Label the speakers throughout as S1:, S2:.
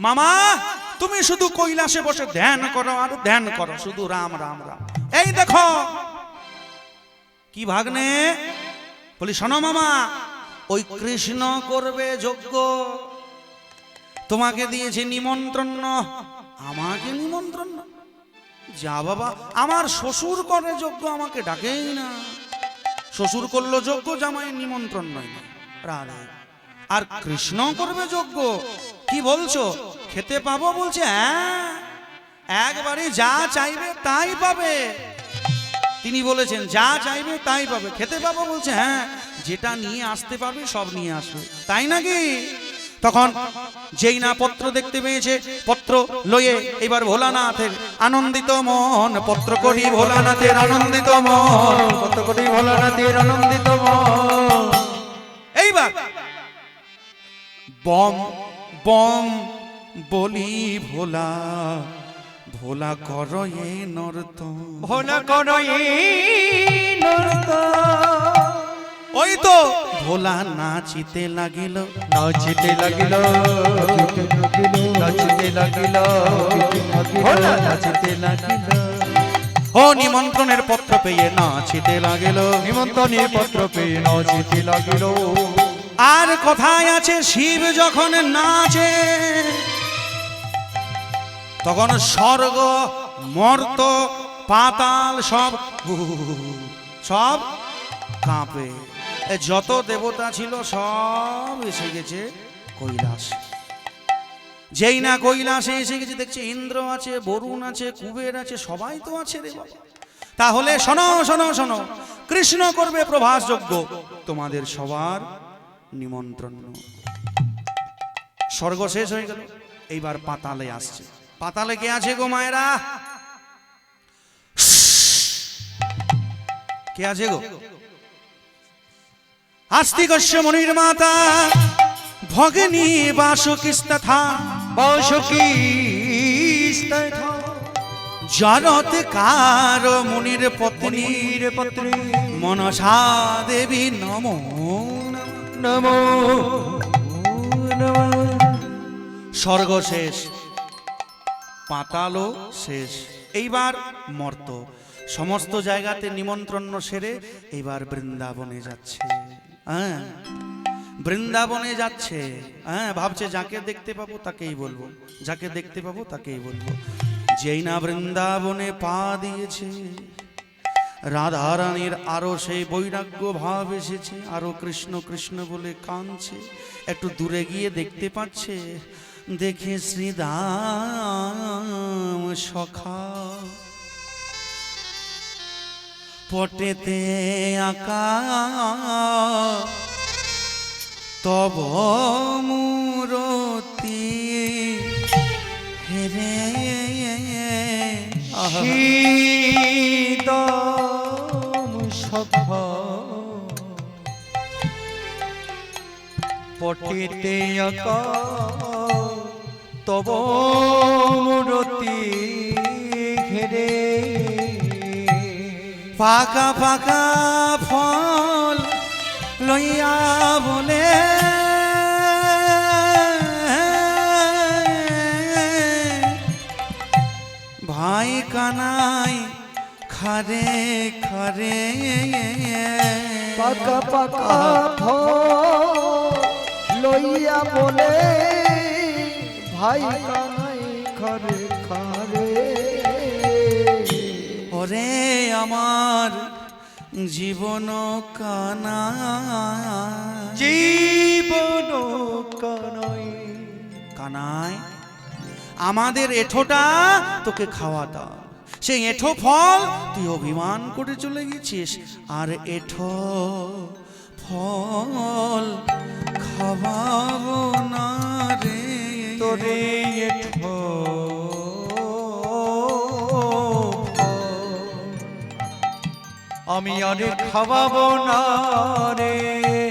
S1: মামা তুমি শুধু কৈলাসে বসে ধ্যান করো আর ধ্যান করো, শুধু রাম রাম রাম। এই দেখো কি ভাগ্নে, বলি শোনো মামা, ওই কৃষ্ণ করবে যজ্ঞ, তোমাকে দিয়েছে নিমন্ত্রণ, আমাকে নিমন্ত্রণ? যা বাবা, আমার শ্বশুর করে যজ্ঞ, আমাকে ডাকেই না। শ্বশুর করলো যজ্ঞ, জামাই নিমন্ত্রণ নয় না। আর কৃষ্ণ করবে যজ্ঞ, কি বলছো? খেতে পাবো? বলছে হ্যাঁ, একবারে যা চাইবে তাই পাবে। তিনি বলেছেন যা চাইবে তাই পাবে। খেতে পাবো? বলছে হ্যাঁ, যেটা নিয়ে আসতে পারবে সব নিয়ে আসবে। তাই নাকি? তখন যেই না পত্র দেখতে পেয়েছে, পত্র লয়ে এবার ভোলানাথের আনন্দিত মন, পত্র করি ভোলানাথের আনন্দিত মন,
S2: কত কোটি ভোলানাথের আনন্দিত মন।
S1: এইবার বম বম বলি ভোলা, ভোলা করো এ নর্ত,
S2: ভোলা করো নর্ত।
S1: ওই তো ভোলা নাচিতে লাগিল,
S2: নাচিতে লাগিল, নাচিতে লাগিল, ভোলা নাচিতে লাগিল।
S1: ও নিমন্ত্রণের পত্র পেয়ে নাচিতে লাগিল,
S2: নিমন্ত্রণের পত্র পেয়ে নাচিতে লাগিল।
S1: আর কথায় আছে শিব যখন নাচে, তখন স্বর্গ মর্ত পাতাল সব সব কাঁপে। যত দেবতা ছিল সব এসে গেছে কৈলাস। যেই না কৈলাসে এসে গেছে, দেখছে ইন্দ্র আছে, বরুণ আছে, কুবের আছে, সবাই তো আছে রে বাবা। তাহলে শোনো শোনো শোনো, কৃষ্ণ করবে প্রভাস যজ্ঞ, তোমাদের সবার নিমন্ত্রণ। স্বর্গ শেষ হয়ে গেল, এইবার পাতালে আসছে। পাতালে কে আছে গো মায়েরা? কে আছে গো? আস্তিকস্য মুনির মাতা ভগিনী বাসুকিস্তথা,
S2: বাসুকিস্তথা
S1: জনৎকার মুনির পত্নী,
S2: পত্নী
S1: মনসা দেবী নমো
S2: নমো নমো।
S1: স্বর্গ শেষ, পাতালও শেষ, এইবার মর্ত। সমস্ত জায়গাতে নিমন্ত্রণ সেরে এইবার বৃন্দাবনে যাচ্ছে। হ্যাঁ, বৃন্দাবনে যাচ্ছে। হ্যাঁ, ভাবছে যাকে দেখতে পাবো তাকেই বলবো, যাকে দেখতে পাবো তাকেই বলবো। যেই না বৃন্দাবনে পা দিয়েছে, রাধারানীর আরো সেই বৈরাগ্য ভাব এসেছে, আরো কৃষ্ণ কৃষ্ণ বলে কাঁদছে। একটু দূরে গিয়ে দেখতে পাচ্ছে, দেখে শ্রীদাম সখা পটেতে আঁকা, তব মূরতি হেরে
S2: শীতম সখা পটেতে আঁকা, তব মূরতি ঘেরে।
S1: পাকা পাকা ফল লইয়া বলে, ভাই কানাই খারে খারে।
S2: পাকা পাকা ফল লইয়া বলে, ভাই কানাই খারে খারে।
S1: ওরে আমার জীবন কানা,
S2: জীবন কানাই।
S1: কানাই আমাদের এঁঠোটা তোকে খাওয়াতা, সেই এঁঠো ফল তুই অভিমান করে চলে গেছিস, আর এঁঠো ফল খাওয়াবো না রে
S2: তোরে এঁঠো আমি আরে খাওয়াবো না রে।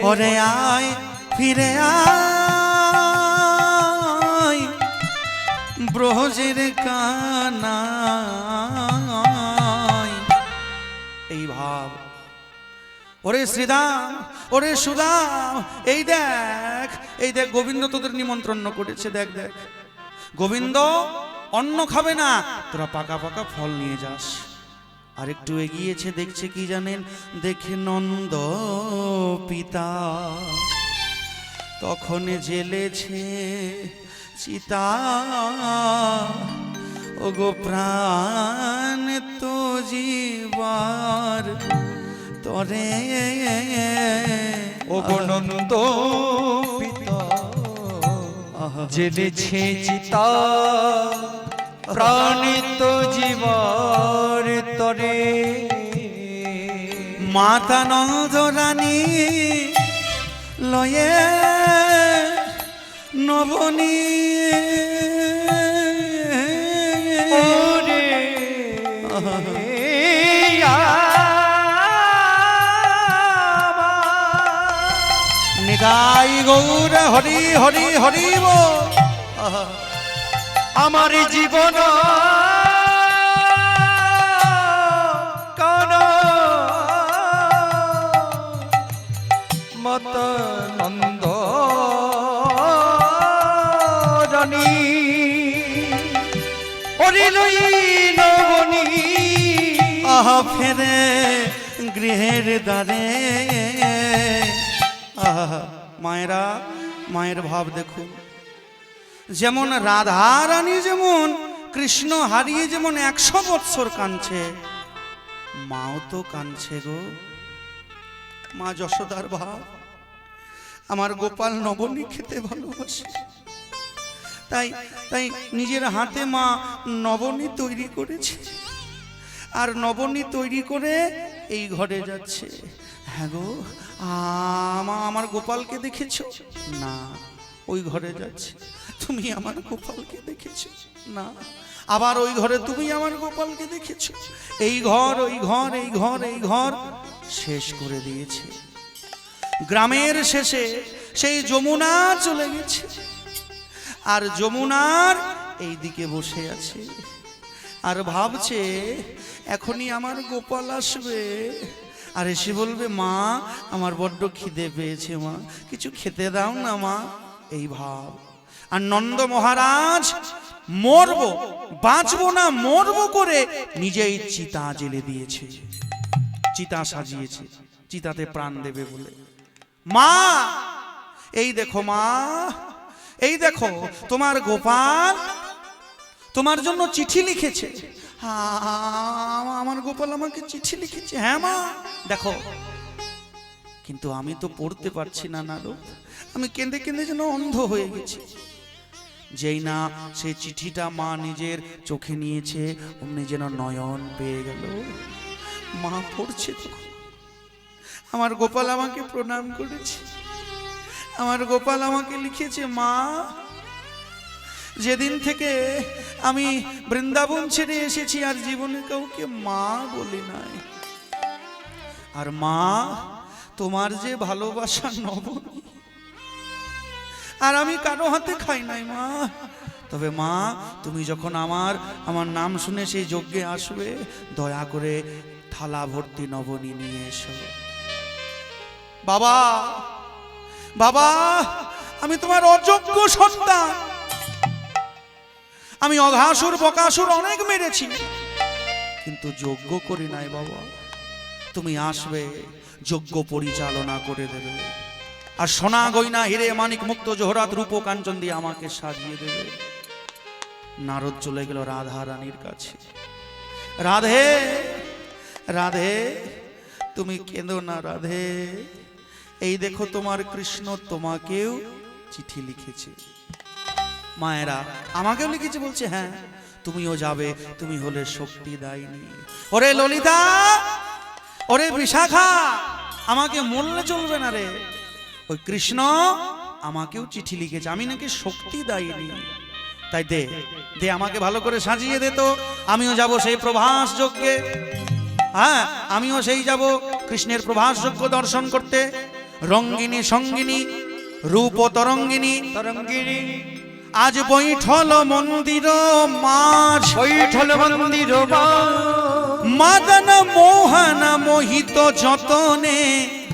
S1: ওরে আয় ফিরে আয় ব্রজের কানাই। এই ভাব, ওরে শ্রীদাম, ওরে সুদাম, এই দেখ গোবিন্দ তোদের নিমন্ত্রণ করেছে, দেখ দেখ গোবিন্দ অন্ন খাবে না, তোরা পাকা পাকা ফল নিয়ে যাস। আর একটু এগিয়েছে, দেখছে কি জানেন, দেখে নন্দ পিতা তখন জ্বেলেছে চিতা, ও গো প্রাণ তো জীবার তরে,
S2: ও নন্দ পিতা জেলেছে চিতা, প্রাণিত জীবর তরে।
S1: মাতা নন্দ রানী লয়ে নবনী,
S2: ওরে
S1: নিতাই গৌর হরি হরি হরি বল।
S2: আমার জীবন কান মত নন্দ রানী ওরে লই নবনী,
S1: আহা ফেরে গৃহের দ্বারে। আহা মায়েরা, মায়ের ভাব দেখুন। যেমন রাধা রানী যেমন কৃষ্ণ হারিয়ে যেমন 100 বৎসর কাঁদছে, মাও তো কাঁদছে গো। মা যশোদার ভাব, আমার গোপাল নবনী খেতে ভালোবাসে, তাই তাই নিজের হাতে মা নবনী তৈরি করেছে। আর নবনী তৈরি করে এই ঘরে যাচ্ছে। হ্যাঁ গো, আমার গোপালকে দেখেছো? না। ওই ঘরে যাচ্ছে। তুমি আমার গোপালকে দেখেছো? না। আবার ওই ঘরে তুমি আমার গোপালকে দেখেছো? এই ঘর ওই ঘর, এই ঘর এই ঘর শেষ করে দিয়েছে। গ্রামের শেষে সেই যমুনা চলে গেছে, আর যমুনার এই দিকে বসে আছে আর ভাবছে এখনই আমার গোপাল আসবে আর এসে বলবে, মা আমার বড্ড খিদে পেয়েছে, মা কিছু খেতে দাও না মা। এই ভাব। আর নন্দ মহারাজ মরবো, বাঁচবো না মরবো করে নিজেই চিতা জেলে দিয়েছে, চিতা সাজিয়েছে, চিতাতে প্রাণ দেবে বলে। মা এই দেখো, মা এই দেখো, তোমার গোপাল তোমার জন্য চিঠি লিখেছে। আমার গোপাল আমাকে চিঠি লিখেছে। হ্যাঁ মা দেখো, কিন্তু আমি তো পড়তে পারছি না নারদ, আমি কেঁদে কেঁদে যেন অন্ধ হয়ে গেছি। যেই না সেই চিঠিটা মা নিজের চোখে নিয়েছে, অমনি যেন নয়ন পেয়ে গেল। মা পড়ছে তখন, আমার গোপাল আমাকে প্রণাম করেছে, আমার গোপাল আমাকে লিখেছে, মা যেদিন থেকে আমি বৃন্দাবন ছেড়ে এসেছি আর জীবনে কাউকে মা বলি নাই। আর মা তোমার যে ভালোবাসা নবনী, আর আমি কারো হাতে খাই নাই মা। তবে মা তুমি যখন আমার নাম শুনে সেই যজ্ঞে আসবে, দয়া করে থালা ভর্তি নবনী নিয়ে এসো। বাবা বাবা, আমি তোমার অযোগ্য সন্তান, আমি অঘাসুর বকাসুর অনেক মেরেছি, কিন্তু যজ্ঞ করি নাই বাবা। তুমি আসবে, যজ্ঞ পরিচালনা করে দেবে, আর সোনা গয়না হিরে মানিক মুক্ত জোহরাত রূপ কাঞ্চন দিয়ে আমাকে সাজিয়ে দেবে। নারদ চলে গেল রাধা রানীর কাছে। রাধে রাধে, তুমি কেঁদো না রাধে, এই দেখো তোমার কৃষ্ণ তোমাকেও চিঠি লিখেছে। মায়েরা আমাকেও লিখেছে বলছে, হ্যাঁ তুমিও যাবে, তুমি হলে শক্তি দায়িনী। ওরে ললিতা, ওরে বিশাখা, আমাকে মরলে চলবে না রে, ওই কৃষ্ণ আমাকেও চিঠি লিখেছে, আমি নাকি শক্তি দায়িনী। তাই দে দে, আমাকে ভালো করে সাজিয়ে দে তো, আমিও যাব সেই প্রভাস যজ্ঞে। হ্যাঁ আমিও সেই যাব কৃষ্ণের প্রভাস যজ্ঞ দর্শন করতে। রঙ্গিনী সঙ্গিনী রূপ তরঙ্গিনী,
S2: তরঙ্গিনী
S1: আজ বৈঠল মন্দির মাঝ,
S2: বৈঠল মন্দির
S1: মাদন মোহন মোহিত যতনে,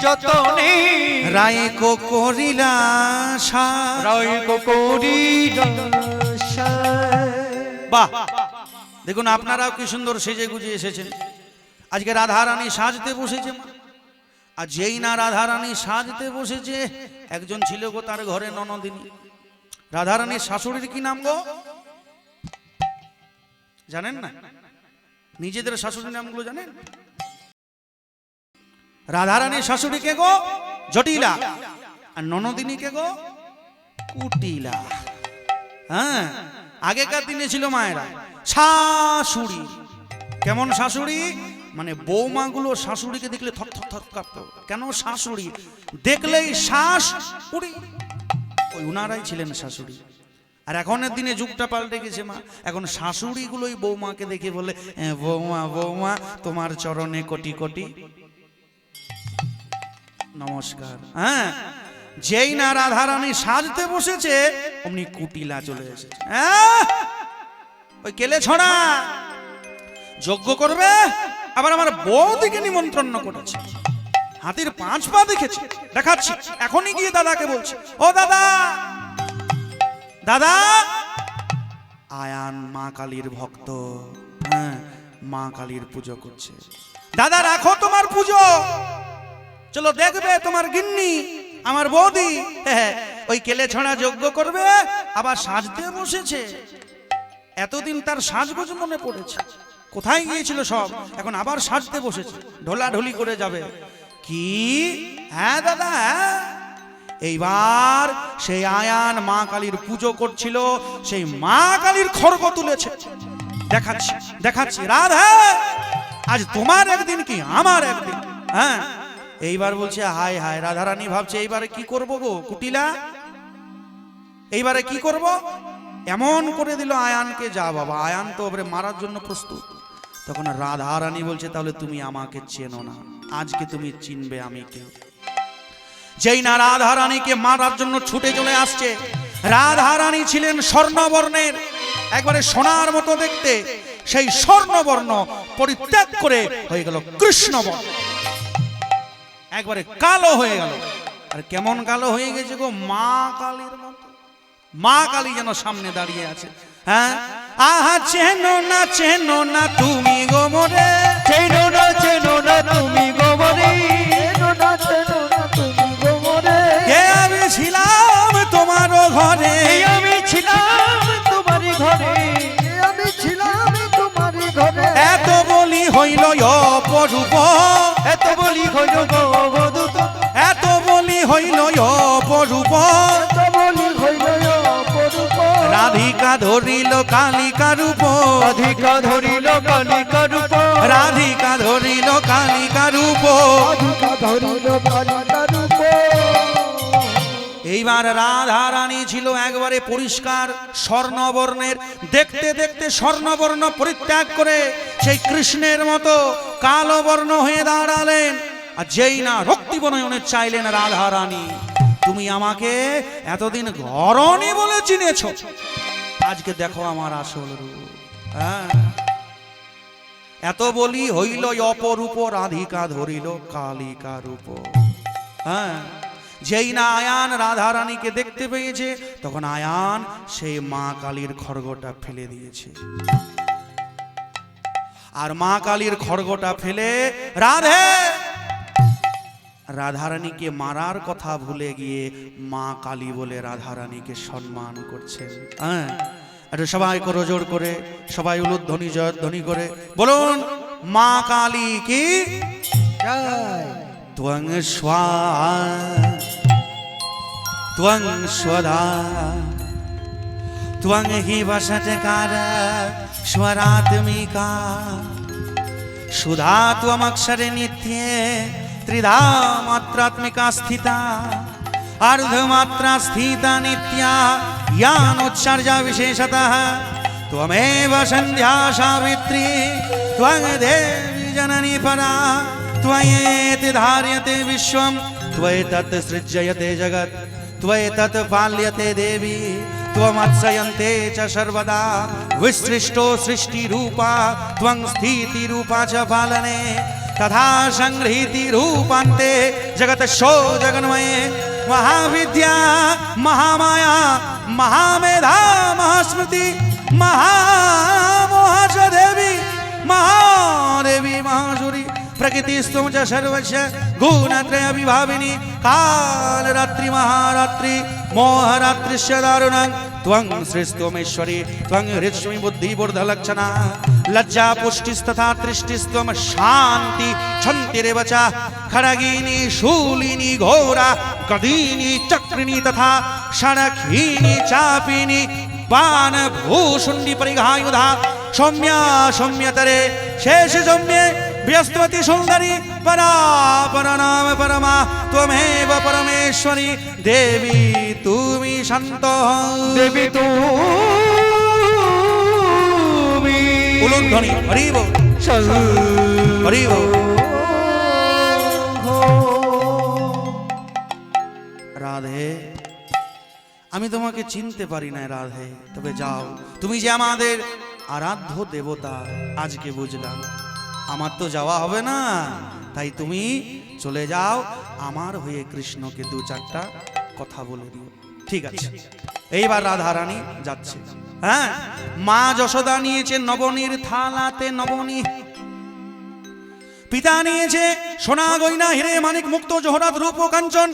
S2: যতনে
S1: রায় কো করিলা
S2: রায় কো করিলা
S1: বাহ, দেখুন আপনারাও কি সুন্দর সেজে গুজে এসেছেন। আজকে রাধারানী সাজতে বসেছে মা। আর যেই না রাধারানী সাজতে বসেছে, একজন ছিল গো তার ঘরে ননদিনী। রাধারানীর শাশুড়ির কি নাম গো জানেন না? নিজেদের শাশুড়ির নামগুলো জানেন? রাধারানীর শাশুড়ি কে গো? জটিলা। আর ননদিনী কে গো? কুটিলা। হ্যাঁ, আগেকার দিনে ছিল মায়েরা শাশুড়ি। কেমন শাশুড়ি? মানে বৌমাগুলো শাশুড়িকে দেখলে থর থর থর কাঁপতো। কেন? শাশুড়ি দেখলেই শ্বাস উড়ি। ওই উনারাই ছিলেন শাশুড়ি। আর এখনের দিনে যুগটা পাল্টে গেছে মা। এখন শাশুড়িগুলোই বৌমাকে দেখে বলে, বৌমা বৌমা তোমার চরণে কোটি কোটি নমস্কার। হ্যাঁ, যেই না রাধারানী সাজতে বসেছে অমনি কুটিলা চলে এসেছে। ওই কেলে ছড়া যজ্ঞ করবে, আবার আমার বৌদিকে নিমন্ত্রণ করেছে। হাতির 5 পা দেখেছি, দেখাচ্ছি এখনই গিয়ে দাদাকে বলছে, ও দাদা দাদা, আয়ান মা কালীর ভক্ত। হ্যাঁ, মা কালীর পুজো করছে। দাদা রাখো তোমার পুজো, চলো দেখবে তোমার গিন্নি আমার বৌদি ওই কেলে ছড়া যজ্ঞ করবে, আবার সাজতে বসেছে। এতদিন তার সাজগোজ মনে পড়েছে, কোথায় গিয়েছিল সব, এখন আবার সাজতে বসেছে, ঢোলাঢুলি করে যাবে। কি? হ্যাঁ দাদা, হ্যাঁ। এইবার সেই আয়ান মা কালীর পুজো করছিল, সেই মা কালীর খড়গ তুলেছে। দেখাচ্ছি দেখাচ্ছি, রাধা আজ তোমার একদিন কি আমার একদিন। হ্যাঁ, এইবার বলছে হায় হায়, রাধারানী ভাবছে এইবারে কি করব গো কুটিলা, এইবারে কি করব। এমন করে দিল আয়ানকে, যা বাবা, আয়ান তো ওপরে মারার জন্য প্রস্তুত। তখন রাধারানী বলছে তাহলে তুমি আমাকে চেনো না, আজকে তুমি চিনবে আমি কে। যেই না রাধারানীকে মারার জন্য ছুটে চলে আসছে। রাধারানী ছিলেন স্বর্ণবর্ণের, একবারে সোনার মতো দেখতে। সেই স্বর্ণবর্ণ পরিত্যাগ করে হয়ে গেল কৃষ্ণবর্ণ, একবারে কালো হয়ে গেল। আর কেমন কালো হয়ে গেছে গো, মা কালীর মতো। মা কালী যেন সামনে দাঁড়িয়ে আছে। হ্যাঁ, আহা চেনো না তুমি গো মোরে,
S2: চেনো না তুমি গোবরে,
S1: কে আমি ছিলাম তোমার ঘরে,
S2: আমি ছিলাম তোমারই ঘরে,
S1: এত বলি হইল অপরূপ,
S2: এত বলি হইল গবদূত,
S1: এত বলি হইল অপরূপ, রাধিকা ধরিল কালিকা রূপ,
S2: রাধিকা ধরিল কালিকা রূপ,
S1: রাধিকা ধরিল কালিকা রূপ। এইবার রাধারানী ছিল একবারে পরিষ্কার স্বর্ণবর্ণের, দেখতে দেখতে স্বর্ণবর্ণ পরিত্যাগ করে সেই কৃষ্ণের মতো কালো বর্ণ হয়ে দাঁড়ালেন। আর যেই না রক্তিবনয়নে চাইলেন রাধারানী, তুমি আমাকে এতদিন ঘরণী বলে চিনেছ, আজকে দেখো আমার আসল রূপ। হ্যাঁ, এত বলি হইল অপরূপ, রাধিকা ধরিল কালিকা রূপ। হ্যাঁ, যেই না আয়ান রাধারানীকে দেখতে পেয়েছে, তখন আয়ান সেই মা কালীর খড়গটা ফেলে দিয়েছে। আর মা কালীর খড়গটা ফেলে রাধারানীকে মারার কথা ভুলে গিয়ে মা কালী বলে রাধারানীকে সম্মান করছেন। হ্যাঁ, এটা সবাই করো জোর করে, সবাই উলুধ্বনি জয়ধ্বনি করে বলুন, মা কালী কি ত্বং স্বাহা ত্বং স্বধা ত্বং হি বসৎকার স্বরাত্মিকা সুধা ত্বমক্ষরে নিত্যে ত্রিধা মাত্রাত্মিকা স্থিতা अर्धमात्रा स्थिता नित्या यानोच्चार्या विशेषतः त्वमेव संध्या सावित्री त्वं देवी जननी परा त्वयेति धार्यते विश्वं त्वयेतत् सृज्यते जगत् त्वयेतत् पाल्यते देवी त्वमत्सयन्ते च सर्वदा विसृष्टो सृष्टिरूपा त्वं स्थितिरूपा च पालने तथा संगृहीति रूपान्ते जगतशो जगन्मये महाविद्या महामाया महामेधा महास्मृति महामोहश देवी महादेवी महासुरी प्रकृतिस्तुम च सर्वस्य गुणत्रय विभाविनी कालरात्रि महारात्रि मोहरात्रिश्च दारुणं त्वं श्रीस्त्वमेश्वरी त्वं हृत्स्वि बुद्धिबुद्धलक्षणा लज्जा पुष्टिस्तथा तृष्टिस्त्वं शान्ति क्षन्तिरेव च खड्गिनी शूलिनी घोरा गदीनी चक्रिणी तथा षडखीनी चापिनी बाण भूषुण्डी परिघायुधा सौम्या सौम्यतरे शेष सौम्ये बृहस्पति सुंदरी परा परनाम परमा त्वमेव परमेश्वरी देवी तुमी शांत
S2: देवी তুমি
S1: उलुध्वनि हरि बोल हरि बोल राधे আমি তোমাকে চিনতে পারি না রাধে তবে যাও তুমি যে আমাদের আরাধ্য দেবতা আজকে বুঝলাম আমার তো যাওয়া হবে না তাই তুমি চলে যাও আমার হয়ে কৃষ্ণকে দু চারটা কথা বলে দিও ঠিক আছে এইবার রাধা রানী যাচ্ছে হ্যাঁ মা যশোদা নিয়েছে নবনীর থালাতে নবনী পিতা নিয়েছে সোনা গয়না হিরে মানিক মুক্ত জহরাত রূপ ও কাঞ্চন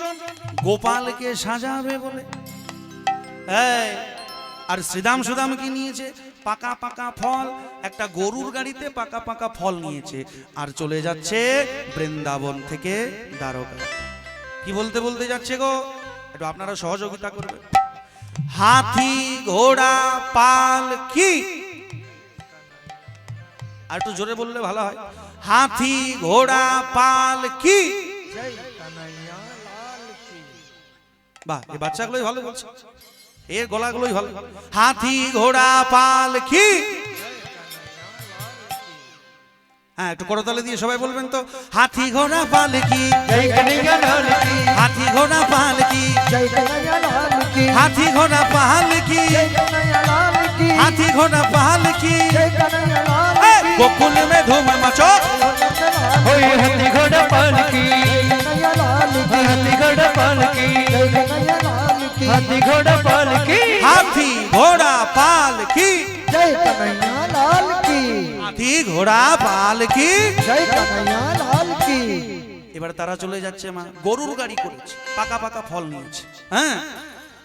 S1: গোপালকে সাজাবে বলে আর শ্রীদাম সুদাম কি নিয়েছে পাকা পাকা ফল একটা গরুর গাড়িতে পাকা পাকা ফল নিয়েছে আর চলে যাচ্ছে বৃন্দাবন থেকে দ্বারকা কি বলতে বলতে যাচ্ছে গো একটু আপনারা সহযোগিতা করবেন হাতি ঘোড়া পাল কি আর একটু জোরে বললে ভালো হয় হাতি ঘোড়া পাল কি বাহ এই বাচ্চাগুলোই ভালো বলছে এর গলাগুলোই ভালো হাতি ঘোড়া পাল কি হ্যাঁ একটু করতালে দিয়ে সবাই বলবেন তো হাতি ঘোড়া পাল কি হাতি ঘোড়া পাল কি হাতি ঘোড়া পাল কি হাতি ঘোড়া পাল কি গোকুল মে ধুম মচো
S2: হাতি ঘোড়া পালকি হাতি ঘোড়া পালকি हाथी घोड़ा पाल की
S1: हाथी घोड़ा पाल की
S3: जय कन्हैया लाल की
S1: हाथी घोड़ा पाल की
S3: जय कन्हैया लाल की
S1: এবার তারা চলে যাচ্ছে মা গরুর গাড়ি করেছে পাকা পাকা ফল নিয়েছে হ্যাঁ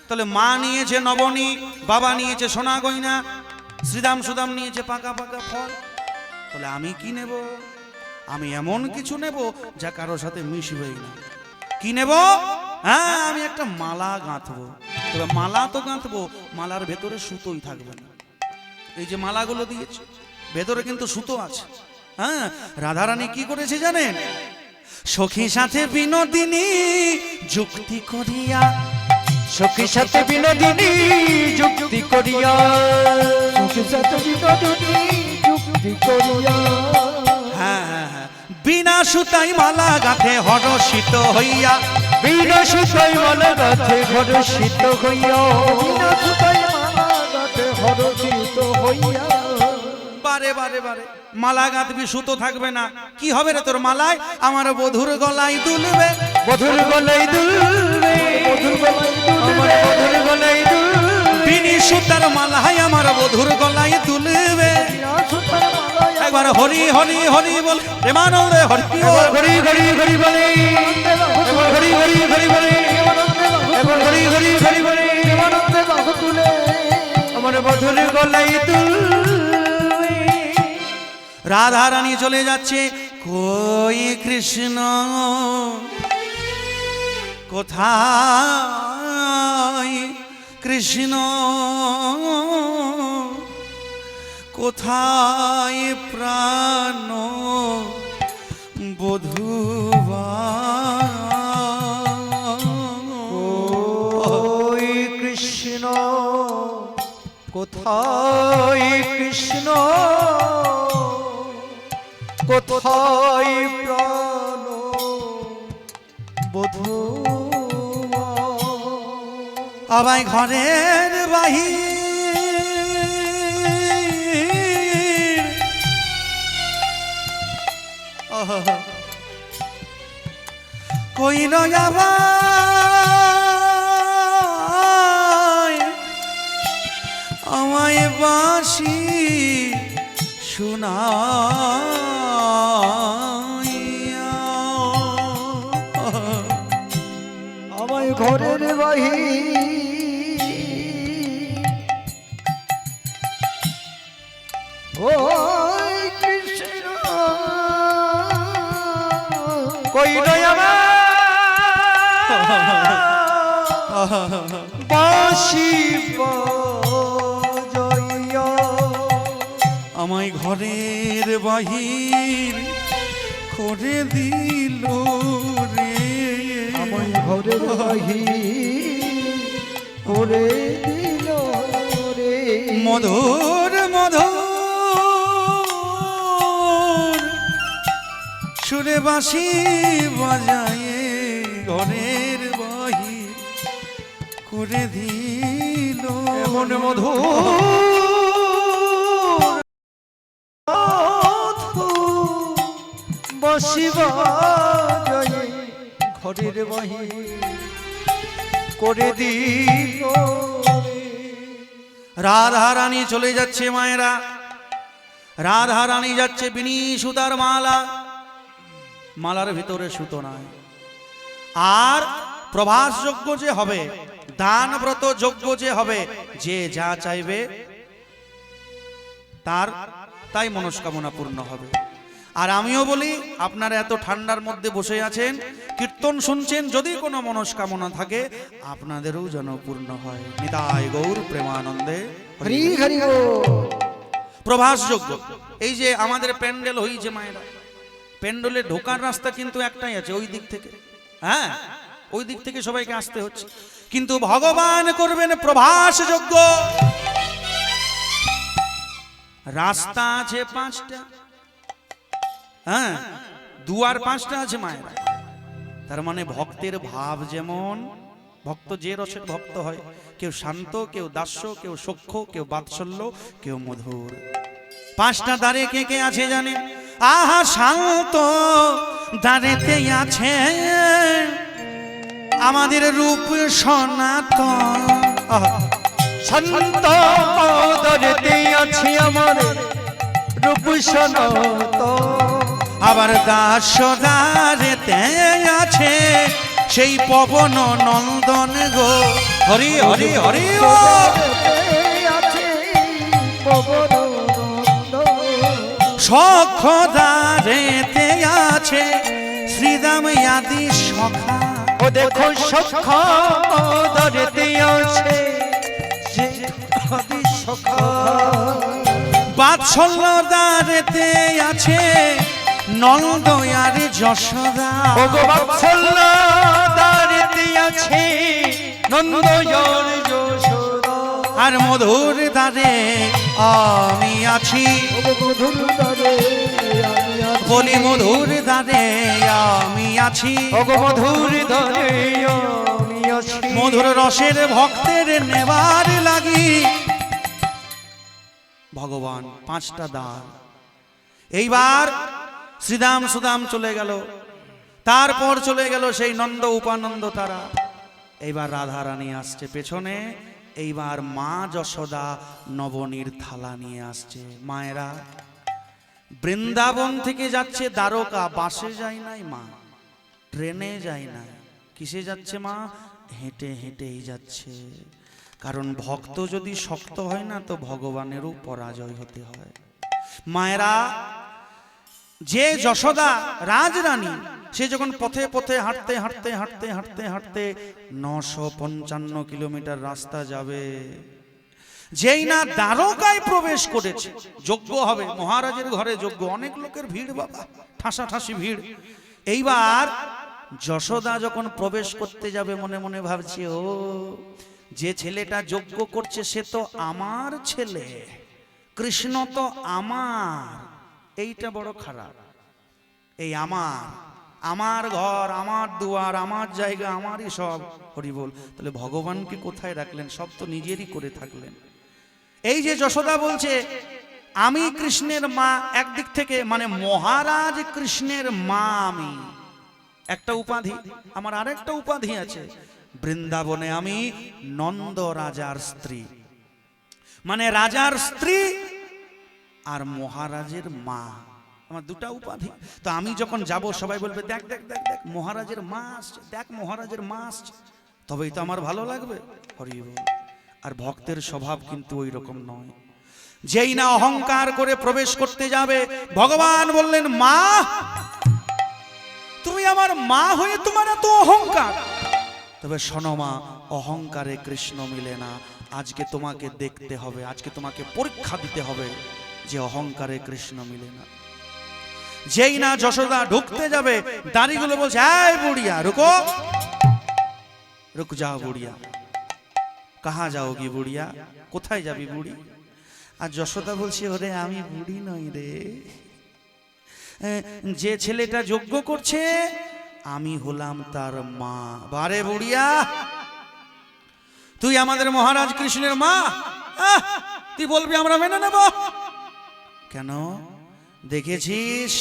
S1: তাহলে মা নিয়েছে নবনী বাবা নিয়েছে সোনা গয়না শ্রীদাম সুদাম নিয়েছে পাকা পাকা ফল তাহলে আমি কি নেব আমি এমন কিছু নেব যা কারোর সাথে মিশবেই না কি নেব হ্যাঁ আমি একটা মালা গাঁথবো তবে মালা তো গাঁথবো মালার ভেতরে সুতোই থাকবে না এই যে মালাগুলো দিয়েছে ভেতরে কিন্তু সুতো আছে হ্যাঁ রাধারানী কি করেছে জানেন সখী সাথে বিনোদিনী যুক্তি করিয়া
S2: সখী সাথে বিনোদিনী যুক্তি করিয়া
S3: सुख सत विनोदिनी युक्ति करिया
S1: হ্যাঁ হ্যাঁ হ্যাঁ বিনা সুতাই মালা গাঁথে হরষিত হইয়া
S2: বিনা সুতাই মালা গাথে ভরসিত হইয়া
S3: बिना सुताई माला गाते हरषित हइया
S1: বারে বারে বারে মালা গাঁথবি সুতো থাকবে না কি হবে রে তোর মালায় আমার বধুর গলায় দুলবে
S2: বধুর গলাই দুলবে আমার বধুর গলাই দুলবে
S1: বিনি সুতার মালায় আমার বধুর গলায় দুলবে
S3: बिना सुताई माला
S1: একবার হরি হরি হরি বল প্রেমানন্দে হরি বল।
S2: হরি হরি হরি বলে এবার হরি হরি হরি বলে এবার হরি হরি হরি বলে
S3: देवानंदे बाहु तुले
S2: আমার বধুর গলাই দুলবে
S1: রাধা রানী চলে যাচ্ছে কই কৃষ্ণ কোথায় কৃষ্ণ কোথায় প্রাণ বধূবা
S2: ওই কৃষ্ণ কোথায় কৃষ্ণ কোথায় প্রাণ বধূ
S1: আবাই ঘরের বাহির কই নয়াবা বাঁশি শুনাইয়া
S3: আমায় ঘরের বাহি ও কৃষ্ণ
S2: কই রয়ামা বাঁশি বাজাইয়া
S1: আমায় ঘরের বাহির করে দিল রে
S3: আমায় ঘরের বাহি করে দিল রে
S1: মধুর মধুর সুরে বাঁশি বাজায় ঘরের বাহির করে দিল
S2: এমন মধু বসিবা জয় ঘরের বাহি করে দিল
S1: রাধা রানী চলে যাচ্ছে মায়েরা রাধা রানী যাচ্ছে বিনি সুতার মালা মালার ভিতরে সুতো নাই আর প্রভাস যজ্ঞ যে হবে দান ব্রত যজ্ঞ যে হবে যে যা চাইবে তার তাই মনস্কামনা পূর্ণ হবে আর আমিও বলি আপনারা এত ঠান্ডার মধ্যে বসে আছেন কীর্তন শুনছেন যদি কোনো মনস্কামনা থাকে আপনাদেরও যেন পূর্ণ হয় নিতাই গৌর প্রেমানন্দে
S3: হরি হরি ও
S1: প্রভাস যজ্ঞ এই যে আমাদের প্যান্ডেল হয়েছে মায়েরা প্যান্ডেলে ঢোকার রাস্তা কিন্তু একটাই আছে ওই দিক থেকে হ্যাঁ ওই দিক থেকে সবাইকে আসতে হচ্ছে কিন্তু ভগবান করবেন প্রভাস যজ্ঞ রাস্তা আছে 5টা হ্যাঁ দুয়ার 5টা আছে মায়েরা তার মানে ভক্তের ভাব যেমন ভক্ত যে রসের ভক্ত হয় কেউ শান্ত কেউ দাস্য কেউ সখ্য কেউ বাৎসল্য কেউ মধুর 5টা দ্বারে কে কে আছে জানে আহা শান্ত দ্বারেতে আছে আমাদের রূপ সনাতন
S2: শান্ত পদরেতে আছি আমার রূপ সনাতন
S1: আবার দাসদারেতে আছে সেই পবন নন্দন গো হরি হরি হরি ও
S3: আছে পবন
S1: সখদারেতে আছে শ্রীরাম আদি সখা
S2: ও দেখো সখা পদরেতে আছে যে আদি সখা
S1: বাৎসল্যদারেতে আছে নন্দ আর যশোদা
S2: ও গো বাৎসল্য দারেতে আছে নন্দ আর যশোদা
S1: আর মধুর দ্বারে আমি আছি
S3: মধুর দ্বারে আমি আছি
S1: বলি মধুর দ্বারে আমি আছি
S2: ও গো মধুর দারে আমি আছি
S1: মধুর রসের ভক্তের নেবার লাগি ভগবান 5টা দ্বার এইবার শ্রীদাম সুদাম চলে গেল তারপর চলে গেল সেই নন্দ উপানন্দ তারা এইবার রাধা রানী আসছে পেছনে এইবার মা যশোদা নবনীর থালা নিয়ে আসছে মায়েরা বৃন্দাবন থেকে যাচ্ছে দ্বারকা বাসে যায় নাই মা ট্রেনে যায় না কিসে যাচ্ছে মা হেঁটে হেঁটেই যাচ্ছে কারণ ভক্ত যদি শক্ত হয় না তো ভগবানেরও পরাজয় হতে হয় মায়েরা যে যশোদা রাজরানী সে যখন পথে পথে হাঁটতে হাঁটতে হাঁটতে হাঁটতে হাঁটতে 955 কিলোমিটার রাস্তা যাবে যেই না দ্বারকায় প্রবেশ করেছে যজ্ঞ হবে মহারাজের ঘরে যজ্ঞ অনেক লোকের ভিড় বাবা ঠাসাঠাসি ভিড় এইবার যশোদা যখন প্রবেশ করতে যাবে মনে মনে ভাবছে ও যে ছেলেটা যজ্ঞ করছে সে তো আমার ছেলে কৃষ্ণ তো আমার এইটা বড় খারাপ এই আমার ঘর আমার দুয়ার আমার জায়গা আমারই সব হরি বল তাহলে ভগবানকে কোথায় রাখলেন সব তো নিজেরই করে থাকলেন এই যে যশোদা বলছে আমি কৃষ্ণের মা একদিক থেকে মানে মহারাজ কৃষ্ণের মা আমি একটা উপাধি আমার আরেকটা উপাধি আছে বৃন্দাবনে আমি নন্দ রাজার স্ত্রী মানে রাজার স্ত্রী আর মহারাজের মা, আমার দুটা উপাধি। তো আমি যখন যাব সবাই বলবে দেখ দেখ দেখ দেখ মহারাজের মা আসছে, দেখ মহারাজের মা আসছে, তবেই তো আমার ভালো লাগবে। হরি বল। আর ভক্তের স্বভাব কিন্তু ওই রকম নয়। যেই না অহংকার করে প্রবেশ করতে যাবে, ভগবান বললেন মা তুমি আমার মা হয়ে তোমার এত অহংকার। তবে শোনো মা, অহংকারে কৃষ্ণ মিলে না। আজকে তোমাকে দেখতে হবে, আজকে তোমাকে পরীক্ষা দিতে হবে যে অহংকারে কৃষ্ণ মিলে না। যেই না যশোদা ঢুকতে যাবে, দাঁড়িগুলো বলছে এই বুড়িয়া রুকো, রুক যাও বুড়িয়া। কাহা যাওগি বুড়িয়া, কোথায় যাবি বুড়ি? আর যশোদা বলছে ওরে আমি বুড়ি নই রে, যে ছেলেটা যজ্ঞ করছে আমি হলাম তার মা। বারে বুড়িয়া, তুই আমাদের মহারাজ কৃষ্ণের মা, তুই বলবি আমরা মেনে নেব? কেন? দেখেছিস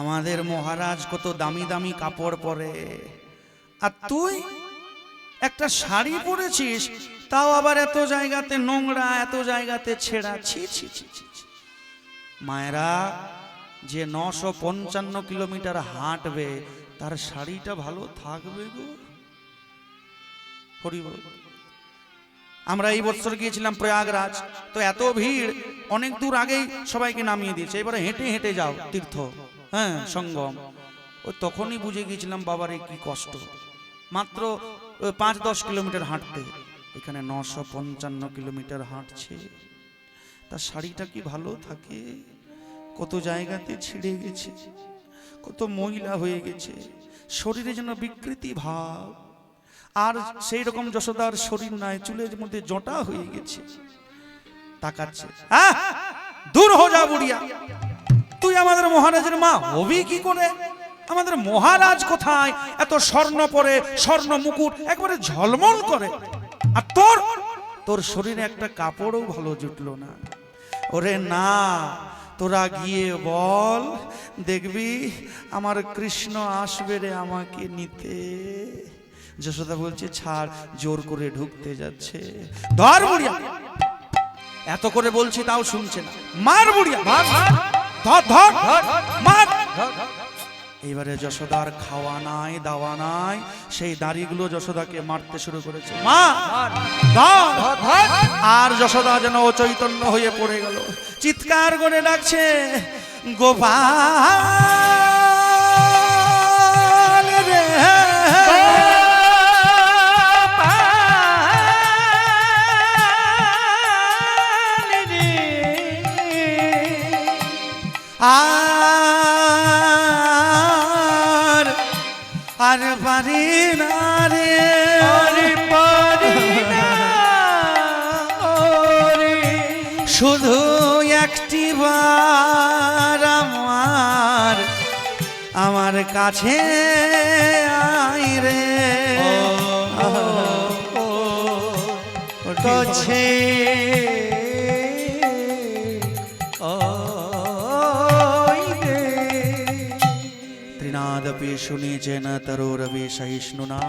S1: আমাদের মহারাজ কত দামি দামি কাপড় পরে, আর তুই একটা শাড়ি পরেছিস, তাও আবার এত জায়গাতে নোংরা, এত জায়গাতে ছেঁড়া। ছি ছি ছি ছি। মায়েরা, যে 955 কিলোমিটার হাঁটবে তার শাড়িটা ভালো থাকবে গো। হরি বল। আমরা এই বছর গিয়েছিলাম প্রয়াগরাজ, তো এত ভিড়, অনেক দূর আগেই সবাইকে নামিয়ে দিয়েছে, এবারে হেঁটে হেঁটে যাও তীর্থ, হ্যাঁ সঙ্গম। ও তখনই বুঝে গিয়েছিলাম বাবারে কি কষ্ট, মাত্র 5-10 কিলোমিটার হাঁটতে, এখানে 955 কিলোমিটার হাঁটছে। তার শাড়িটা কি ভালো থাকে? কত জায়গাতে ছিঁড়ে গেছে, কত ময়লা হয়ে গেছে, শরীরে যেন বিকৃতি ভাব। আর সেই রকম যশোদার শরীর নাই, চুলের মধ্যে জটা হয়ে গেছে, তাকাচ্ছে। দূর হো যা বুড়িয়া, তুই আমাদের মহারাজের মা হবি কি করে? আমাদের মহারাজ কোথায়? এত স্বর্ণ পরে, স্বর্ণ মুকুট একবারে ঝলমল করে, আর তোর শরীরে একটা কাপড়ও ভালো জুটলো না। ওরে না, তোরা গিয়ে বল, দেখবি আমার কৃষ্ণ আসবে রে আমাকে নিতে। যশোদা বলছে ছাড়, জোর করে ঢুকতে যাচ্ছে। ধর বুড়িয়া, এত করে বলছি তাও শুনছে না, মার বুড়িয়া, ধর ধর মার। এবারে যশোদার খাওয়া নাই, দাওয়া নাই, সেই দাড়িগুলো যশোদাকে মারতে শুরু করেছে। মা আর যশোদা যেন অচৈতন্য হয়ে পড়ে গেল, চিৎকার করে ডাকছে গোপাল রে, আর পারি না রে, শুধু একটি বার আমার কাছে আই রে, কাছে ত্রিনাদপি শুনিছেন তরোরবি সহিষ্ণুনা,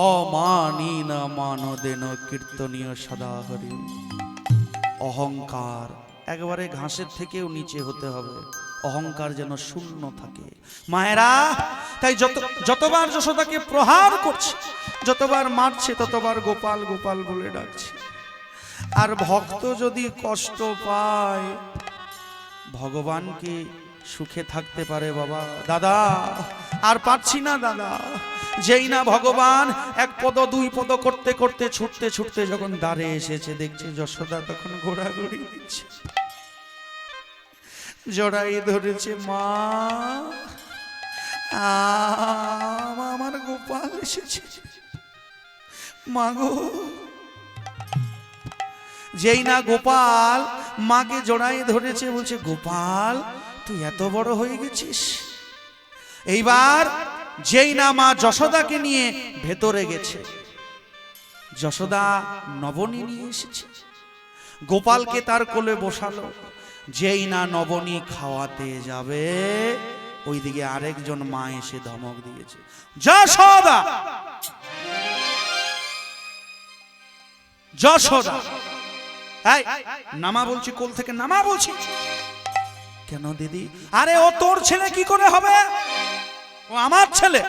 S1: অমানীন মানদেন কীর্তনীয় সদা হরি। অহংকার একেবারে ঘাসের থেকেও নিচে হতে হবে, অহংকার যেন শূন্য থাকে। মায়েরা, তাই যতবার যশোদাকে প্রহার করছে, যতবার মারছে, ততবার গোপাল গোপাল বলে ডাকছে। আর ভক্ত যদি কষ্ট পায়, ভগবান কি সুখে থাকতে পারে? বাবা দাদা আর পারছি না দাদা। যেই না ভগবান এক পদ দুই পদ করতে করতে ছুটতে ছুটতে যখন দ্বারে এসেছে, দেখছে যশোদা তখন ঘোরাঘুরি দিচ্ছে, জড়াই ধরেছে। মা আমার গোপাল এসেছে, মা গো। যেই না গোপাল মাকে জড়াই ধরেছে, বলছে গোপাল তুই এত বড় হয়ে গেছিস। এইবার যেই না মা যশোদাকে নিয়ে ভেতরে গেছে, যশোদা নবনী নিয়ে এসেছে, গোপালকে তার কোলে বসালো। যেই না নবনী খাওয়াতে যাবে, ওইদিকে আরেকজন মা এসে ধমক দিয়েছে, যশোদা যশোদা এই নামা বলছি, কোল থেকে নামা বলছি। কেন দিদি? আরে ও তোর ছেলে কি করে হবে? ও আমার ছেলে।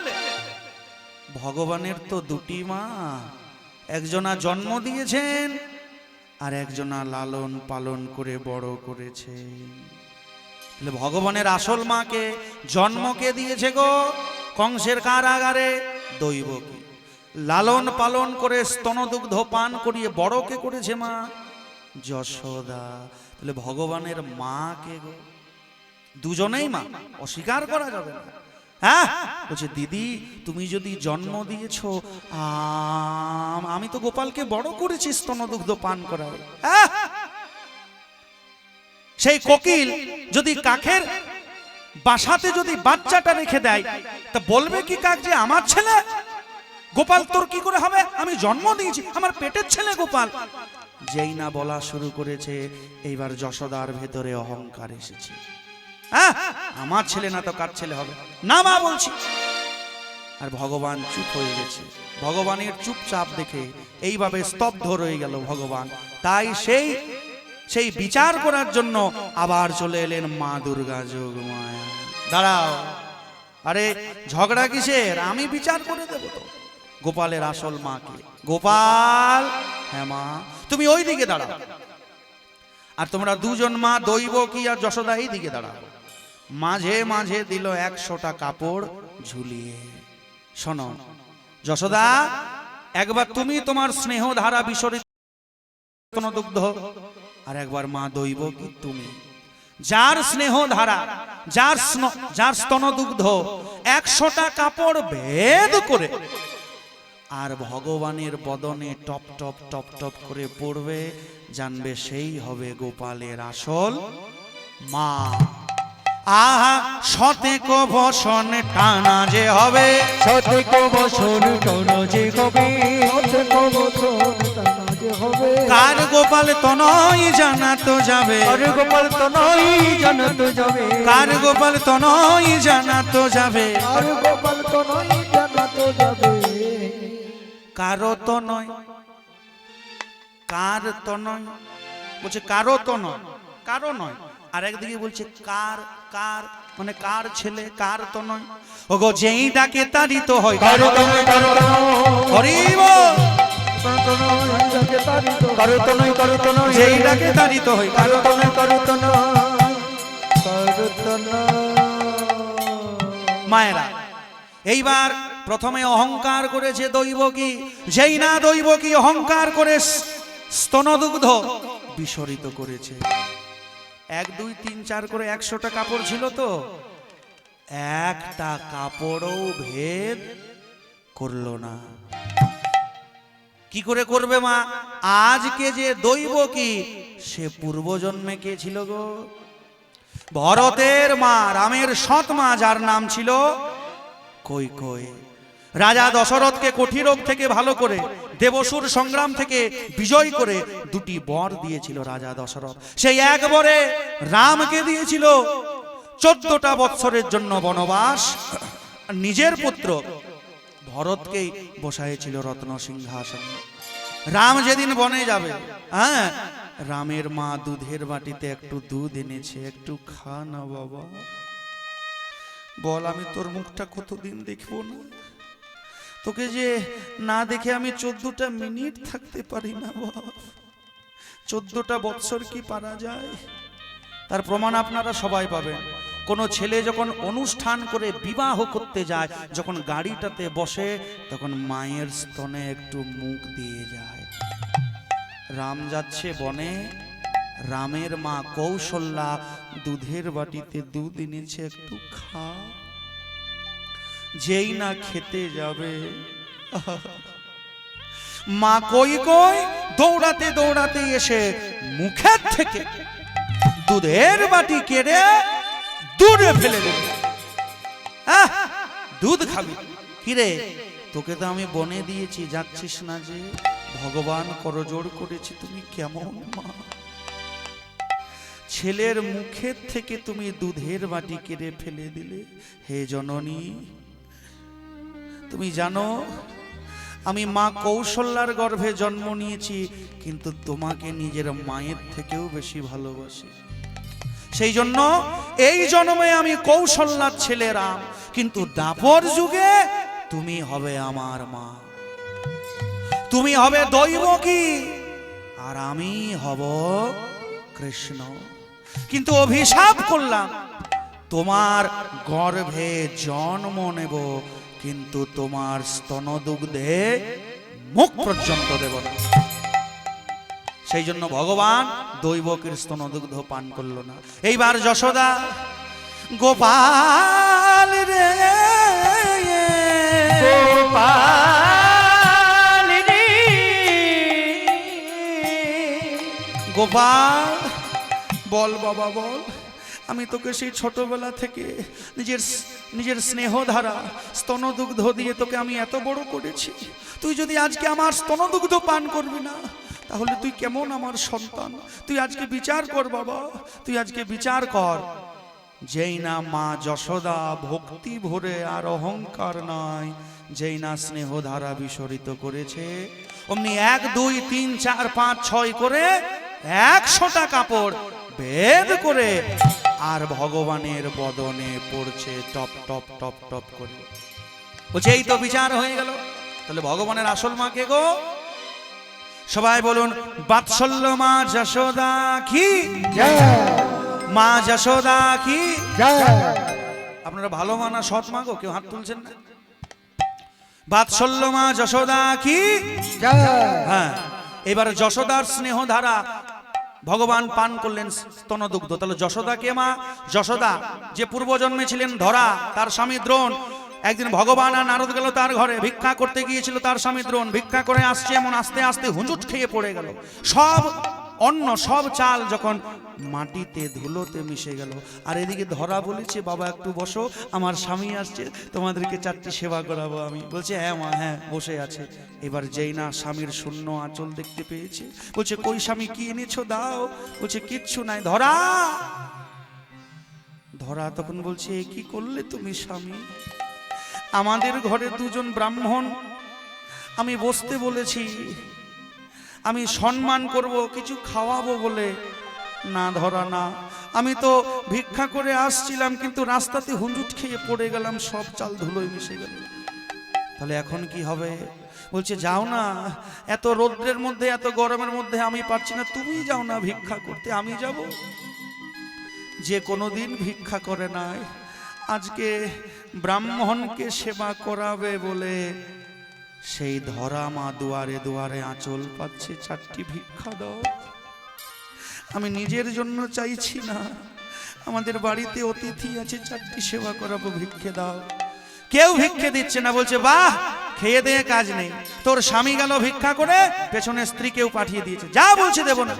S1: ভগবানের তো দুটি মা, একজনা জন্ম দিয়েছেন আর একজনা লালন পালন করে বড় করেছেন। ভগবানের আসল মাকে জন্মকে দিয়েছে গো কংসের কারাগারে দৈবকী, লালন পালন করে স্তনদুগ্ধ পান করিয়ে বড়কে করেছে মা যশোদা। তাহলে ভগবানের মা কে গো? দুজনেই মা, অস্বীকার করা যাবে না। হ্যাঁ বলছে দিদি তুমি যদি জন্ম দিয়েছ, আমি তো গোপালকে বড় করেছি স্তনদুগ্ধ পান করায়। সেই কোকিল যদি কাকের বাসাতে যদি বাচ্চাটা রেখে দেয়, তা বলবে কি কাক যে আমার ছেলে? গোপাল তোর কি করে হবে? আমি জন্ম দিয়েছি, আমার পেটের ছেলে গোপাল। যেই না বলা শুরু করেছে, এইবার যশোদার ভেতরে অহংকার এসেছে। হ্যাঁ আমার ছেলে না তো কার ছেলে হবে? না মা বলছি। আর ভগবান চুপ হয়ে গেছে। ভগবানের চুপচাপ দেখে এইভাবে স্তব্ধ রয়ে গেল ভগবান। তাই সেই বিচার করার জন্য আবার চলে এলেন মা দুর্গা যোগমায়া। দাঁড়াও, আরে ঝগড়া কিসের? আমি বিচার করে দেবো তো গোপালের আসল মাকে। গোপাল, হ্যাঁ মা তুমি ওই দিকে দাঁড়াও, আর তোমরা দুজন মা দৈবকী আর যশোদা এই দিকে দাঁড়াও। মাঝে মাঝে দিল 100টা কাপড় ঝুলিয়ে। শোনো যশোদা, একবার তুমি তোমার স্নেহ ধারা বিসরিত স্তনদুগ্ধ, আর একবার মা দৈবকী তুমি, যার স্নেহ ধারা, যার স্তনদুগ্ধ 100টা কাপড় ভেদ করে আর ভগবানের বদনে টপ টপ টপ টপ করে পড়বে, জানবে সেই হবে গোপালের আসল মা। আহা শতেক বসন টানা যে হবে,
S2: শতেক বছর টানা যে হবে,
S3: শতেক বছর টানা যে হবে।
S1: কার গোপাল তো নয় জানা তো যাবে,
S2: আর গোপাল তো নয় জানা তো যাবে,
S1: কার গোপাল তো নয় জানা তো যাবে,
S3: আর গোপাল তো নয় জানা তো যাবে।
S1: কারো তো নয়, কার তো নয় বলছে, কারো তো নয়, কারো নয়। আর একদিকে বলছে কার, কার মানে কার ছেলে, কার তো নয়। ওগো যেই ডাকে তারই তো হয়,
S2: কারো তো নয়, কারো তো নয়,
S1: হরি বল।
S2: কারো তো নয়, কারো তো নয়,
S1: যেই ডাকে তারই তো হয়,
S2: কারো তো নয়, কারো তো নয়, কারো তো নয়।
S1: মায়েরা এইবার প্রথমে অহংকার করেছে দৈবকী। যেই না দৈবকী অহংকার করে স্তনদুগ্ধ বিসরিত করেছে। 1 2 3 4 করে 100টা কাপড় ছিল তো, একটা কাপড়ও ভেদ করলো না। কি করে করবে মা? আজকে যে দৈবকী সে পূর্বজন্মে কে ছিল গো? ভরতের মা, রামের সৎ মা, যার নাম ছিল কৈকেয়ী। রাজা দশরথকে কঠিরোগ থেকে ভালো করে, দেবসুর সংগ্রাম থেকে বিজয় করে 2টি বর দিয়েছিল রাজা দশরথ। সেই এক বরে রামকে দিয়েছিল 14টা বৎসরের জন্য বনবাস। নিজের পুত্র ভরতকেই বসাইছিল রত্ন সিংহাসনে। রাম যেদিন বনে যাবে, হ্যাঁ রামের মা দুধের বাটিতে একটু দুধ এনেছে, একটু খা না বাবা। বল আমি তোর মুখটা কতদিন দেখবো না, তোকে যে না দেখে আমি 14টা মিনিট থাকতে পারি না বাবা। 14টা বৎসর কি পারা যায়? তার প্রমাণ আপনারা সবাই পাবেন। কোন ছেলে যখন অনুষ্ঠান করে বিবাহ করতে যায়, যখন গাড়িটাতে বসে, তখন মায়ের স্তনে একটু মুখ দিয়ে যায়। রাম যাচ্ছে বনে, রামের মা কৌশল্যা দুধের বাটিতে দুধ এনেছে, একটু খা। যেই না খেতে যাবে, মা কৈকেয়ী দৌড়াতে দৌড়াতে এসে মুখের থেকে দুধের বাটি কেড়ে দূরে ফেলে দেবে। দুধ খাবি? কিরে তোকে তো আমি বনে দিয়েছি, যাচ্ছিস না যে? ভগবান করজোড় করেছি, তুমি কেমন মা? ছেলের মুখের থেকে তুমি দুধের বাটি কেড়ে ফেলে দিলে। হে জননী, তুমি জানো আমি মা কৌশল্যার গর্ভে জন্ম নিয়েছি, কিন্তু তোমাকে নিজের মায়ের থেকেও বেশি ভালোবাসি। সেই জন্য এই জন্মে আমি কৌশল্যার ছেলে রাম, কিন্তু দাপর যুগে তুমি হবে আমার মা, তুমি হবে দৈবকী, আর আমি হব কৃষ্ণ। কিন্তু অভিশাপ করলাম, তোমার গর্ভে জন্ম নেব, কিন্তু তোমার স্তনদুগ্ধে মুখ পর্যন্ত দেব না। সেই জন্য ভগবান দৈবকীর স্তনদুগ্ধ পান করল না। এইবার যশোদা, গোপাল রে
S2: গোপাল রে,
S1: গোপাল বল বাবা বল, আমি তোকে সেই ছোটবেলা থেকে নিজের স্নেহধারা স্তনদুগ্ধ দিয়ে তোকে আমি এত বড় করেছি, তুই যদি আজকে আমার স্তনদুগ্ধ পান করবি না, তাহলে তুই কেমন আমার সন্তান? তুই আজকে বিচার কর বাবা, তুই আজকে বিচার কর। যেই না মা যশোদা ভক্তি ভরে আর অহংকার নয়, যেই না স্নেহধারা বিসরিত করেছে, অমনি 1 2 3 4 5 6 করে 100টা কাপড় ভেদ করে আর ভগবানের বদনে পড়ছে টপ টপ টপ টপ করে। বলছে এই তো বিচার হয়ে গেল। তাহলে ভগবানের আসল মা কে গো? সবাই বলুন, বাৎসল্য মা যশোদা কি
S3: জয়
S1: মা যশোদা কি
S3: জয়।
S1: আপনারা ভালো মানা সৎ মা গো? কেউ হাত তুলছেন না। বাৎসল্য মা যশোদা কি
S3: জয়।
S1: হ্যাঁ, এবার যশোদার স্নেহ ধারা ভগবান পান করলেন স্তনদুগ্ধ। তাহলে যশোদা কে মা? যশোদা যে পূর্বজন্মে ছিলেন ধরা, তার স্বামী দ্রোণ। একদিন ভগবান আর নারদ গেল তার ঘরে, ভিক্ষা করতে গিয়েছিল তার স্বামী দ্রোণ। ভিক্ষা করে আসছে, এমন আস্তে আস্তে হুঁচুট খেয়ে পড়ে গেল। সব অন্ন সব চাল যখন মাটিতে ধুলোতে মিশে গেল। আর এদিকে ধরা বলেছে, বাবা একটু বসো, আমার স্বামী আসছে, তোমাদেরকে 4টি সেবা করাবো আমি। বলছে হ্যাঁ মা, হ্যাঁ বসে আছে। এবার যেই না স্বামীর শূন্য আঁচল দেখতে পেয়েছে, বলছে কই স্বামী কি এনেছো দাও। বলছে কিচ্ছু নাই। ধরা ধরা তখন বলছে কি করলে তুমি স্বামী? আমাদের ঘরে 2 জন ব্রাহ্মণ, আমি বসতে বলেছি, আমি সম্মান করব, কিছু খাওয়াবো বলে। না ধরা না, আমি তো ভিক্ষা করে আসছিলাম, কিন্তু রাস্তাতে হুঁজুট খেয়ে পড়ে গেলাম, সব চাল ধুলোয় মিশে গেল। তাহলে এখন কি হবে? বলছে যাও না, এত রৌদ্রের মধ্যে এত গরমের মধ্যে আমি পারছি না, তুমি যাও না ভিক্ষা করতে, আমি যাব। যে কোনোদিন ভিক্ষা করে নাই, আজকে ব্রাহ্মণকে সেবা করাবে বলে সেই ধরা মা দুয়ারে দুয়ারে আঁচল পাচ্ছে, 4টি ভিক্ষা দাও। আমি নিজের জন্য চাইছি না, আমাদের বাড়িতে অতিথি আছে, 4টি সেবা করাবো, ভিক্ষে দাও। কেউ ভিক্ষে দিচ্ছে না। বলছে বাহ, খেয়ে দিয়ে কাজ নেই, তোর স্বামী গেল ভিক্ষা করে, পেছনে স্ত্রীকেও পাঠিয়ে দিয়েছে, যা বলছে দেব না।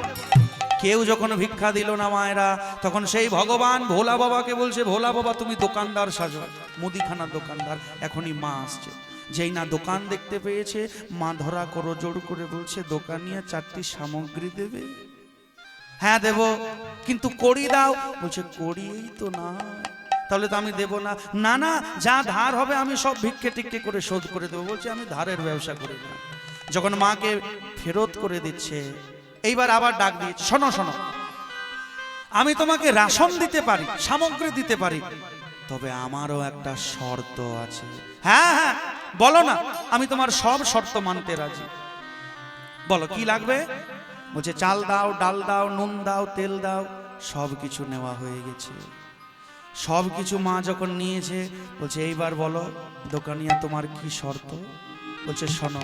S1: কেউ যখন ভিক্ষা দিল না মায়েরা, তখন সেই ভগবান ভোলা বাবাকে বলছে, ভোলা বাবা তুমি দোকানদার সাজো, মুদিখানার দোকানদার, এখনই মা আসছে। যেই না দোকান দেখতে পেয়েছে, মা ধরা করো জোর করে বলছে, দোকানিয়া 4টি সামগ্রী দেবে? হ্যাঁ দেব, কিন্তু কড়ি দাও। বলছে কড়িই তো না, তাহলে তো আমি দেব না। না না, যা ধার হবে আমি সব ভিক্ষে টিক্ষে করে শোধ করে দেবো। বলছে আমি ধারের ব্যবসা করি না। যখন মাকে ফেরত করে দিচ্ছে, এইবার আবার ডাক দিয়েছে, শোনো শোনো, আমি তোমাকে রাশন দিতে পারি, সামগ্রী দিতে পারি, তবে আমারও একটা শর্ত আছে। হ্যাঁ হ্যাঁ বলো না, আমি তোমার সব শর্ত মানতে রাজি। বলো কি লাগবে? বলছে চাল দাও, ডাল দাও, নুন দাও, তেল দাও। সব কিছু নেওয়া হয়ে গেছে। সব কিছু মা যখন নিয়েছে, বলছে এইবার বলো দোকানিয়া তোমার কি শর্ত? বলছে শোনো,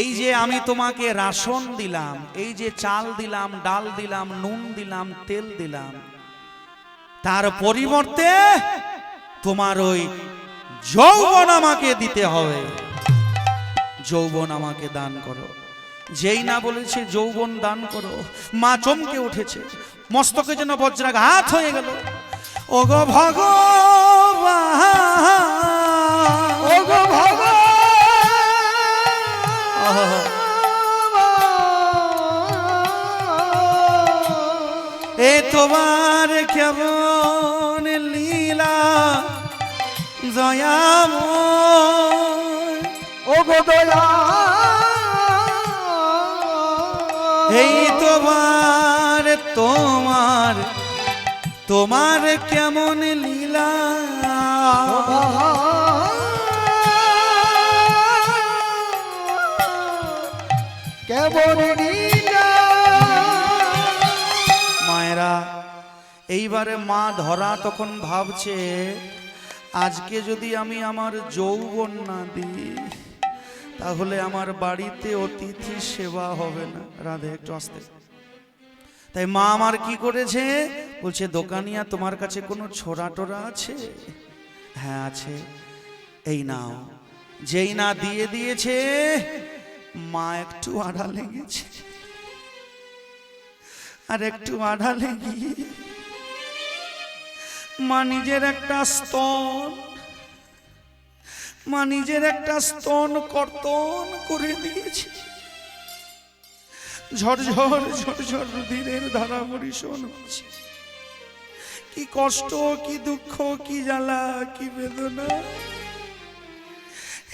S1: এই যে আমি তোমাকে রাশন দিলাম, এই যে চাল দিলাম, ডাল দিলাম, নুন দিলাম, তেল দিলাম, তার পরিবর্তে তোমার ওই যৌবন আমাকে দিতে হবে। যৌবন আমাকে দান করো। যেই না বলেছে যৌবন দান করো, মা চমকে উঠেছে, মস্তকে যেন বজ্রাঘাত হয়ে গেল। ওগো ভগবান,
S3: ওগো ভগবান,
S1: এ তোমার কেমন লীলা দয়াময়।
S3: ওগো দয়া
S1: এই তোমার তোমার তোমার কেমন লীলা
S3: কেমন নীলা
S1: মায়েরা এইবারে মা ধরা তখন ভাবছে আজকে যদি আমি আমার যৌবন না দিই তাহলে আমার বাড়িতে অতিথি সেবা হবে না। রাধে একটু আসতে। তাই মা আমার কি করেছে, বলছে দোকানিয়া তোমার কাছে কোনো ছোড়া টোরা আছে? হ্যাঁ আছে, এই নাও। যেই না দিয়ে দিয়েছে মা একটু আড়ালে গেছে, আর একটু আড়ালে গিয়ে মা নিজের একটা স্তন কর্তন করে দিয়েছে। ঝরঝর ঝরঝর রুধিরের ধারা বর্ষণ হচ্ছে। কি কষ্ট, কি দুঃখ, কি জ্বালা, কি বেদনা।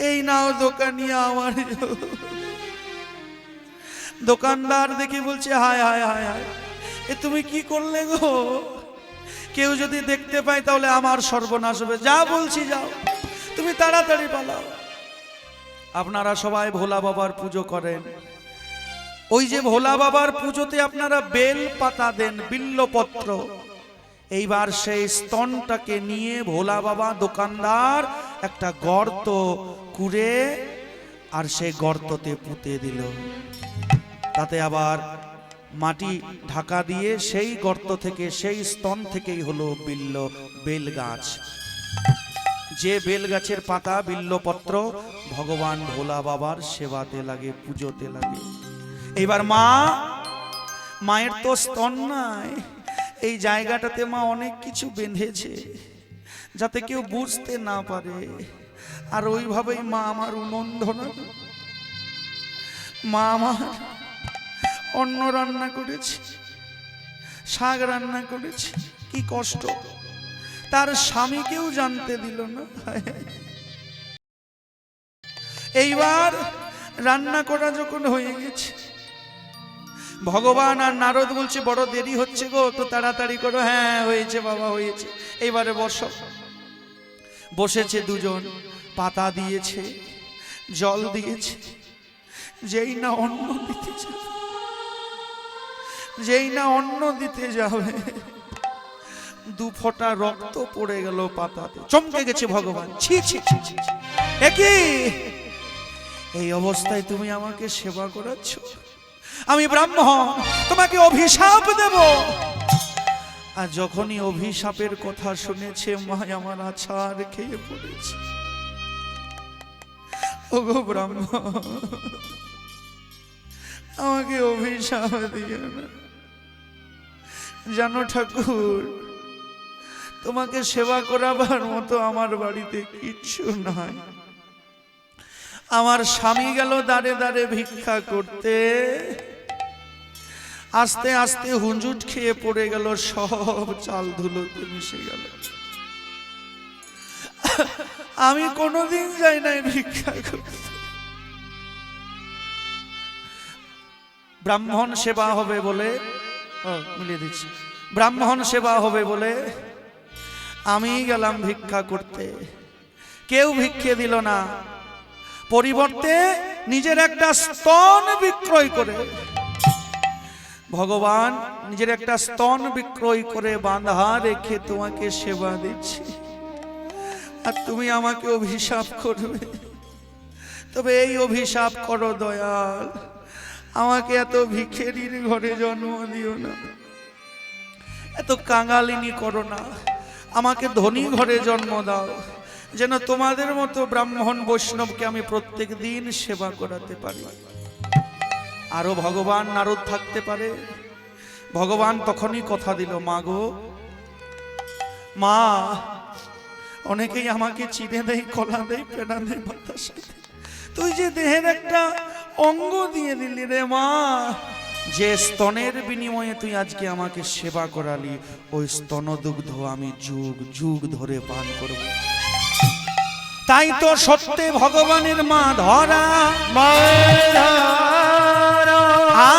S1: এই নাও দোকানিয়া আমার। দোকানদার দেখে বলছে হায় হায় হায় হায়, এ তুমি কি করলে গো? কেউ যদি দেখতে পায় তাহলে আমার সর্বনাশ হবে। যা বলছি যাও, তুমি তাড়াতাড়ি পালাও। আপনারা সবাই ভোলা বাবার পুজো করেন, ওই যে ভোলা বাবার পুজোতে আপনারা বেল পাতা দেন, বিল্লপত্র। এইবার সেই স্তনটাকে নিয়ে ভোলা বাবা দোকানদার একটা গর্ত কুড়ে আর সেই গর্ততে পুঁতে দিল। তাতে আবার মাটি ঢাকা দিয়ে সেই গর্ত থেকে, সেই স্তন থেকেই হলো বেল গাছ। যে বেল গাছের পাতা বিল্লপত্র ভগবান ভোলা বাবার সেবাতে লাগে, পুজোতে লাগে। এইবার মায়ের তো স্তন নাই, এই জায়গাটাতে মা অনেক কিছু বেঁধেছে যাতে কেউ বুঝতে না পারে। আর ওইভাবেই মা আমার উনন্দনা, মা আমার অন্ন রান্না করেছে, শাক রান্না করেছে। কি কষ্ট, তার স্বামীকেও জানতে দিল না। এইবার রান্না করা যখন হয়ে গেছে, ভগবান আর নারদ বলছে বড় দেরি হচ্ছে গো, তো তাড়াতাড়ি করো। হ্যাঁ হয়েছে বাবা হয়েছে, এইবারে বসো। বসেছে দুজন, পাতা দিয়েছে, জল দিয়েছে। যেই না অন্ন দিতে যাবে, দু ফোঁটা রক্ত পড়ে গেল পাতাতে। চমকে গেছে ভগবান, ছি ছি ছি ছি, একই এই অবস্থায় তুমি আমাকে সেবা করাচ্ছ? আমি ব্রাহ্মণ, তোমাকে অভিশাপ দেব। আর যখনই অভিশাপের কথা শুনেছে মা আমার আছাড় খেয়ে পড়েছে। ওগো ব্রাহ্মণ, আমাকে অভিশাপ দিও না। জানো ঠাকুর, তোমাকে সেবা করাবার মতো আমার বাড়িতে কিচ্ছু নাই। আমার স্বামী গেল দাঁড়ে দাঁড়ে ভিক্ষা করতে, আস্তে আস্তে হুঞ্জুট খেয়ে পড়ে গেল, সব চাল ধুলোতে মিশে গেল। আমি কোনোদিন যাই নাই ভিক্ষা করতে। ব্রাহ্মণ সেবা হবে বলে, মিলিয়ে দিচ্ছি, ব্রাহ্মণ সেবা হবে বলে আমি গেলাম ভিক্ষা করতে। কেউ ভিক্ষে দিল না, পরিবর্তে নিজের একটা স্তন বিক্রয় করে, ভগবান নিজের একটা স্তন বিক্রয় করে বাঁধা রেখে তোমাকে সেবা দিচ্ছি। আর তুমি আমাকে অভিশাপ করবে? তবে এই অভিশাপ করো দয়াল, আমাকে এত ভিখেরির ঘরে জন্ম দিও না, এত কাঙালিনী করো না, আমাকে ধনী ঘরে জন্ম দাও, যেন তোমাদের মতো ব্রাহ্মণ বৈষ্ণবকে আমি প্রত্যেক দিন সেবা করাতে পারি। আরো ভগবান নারদ থাকতে পারে। ভগবান তখনই কথা দিল, মা গো, মা, অনেকেই আমাকে চিনে দেয়, কলা দেয়, পেড়া দেয়, বাতাসা দেয়, তুই যে দেহের একটা অঙ্গ দিয়ে দিলি রে মা, যে স্তনের বিনিময়ে তুই আজকে আমাকে সেবা করালি, ওই স্তনদুগ্ধ আমি যুগ যুগ ধরে পান করব। তাই তো সত্যে ভগবানের মা ধরা,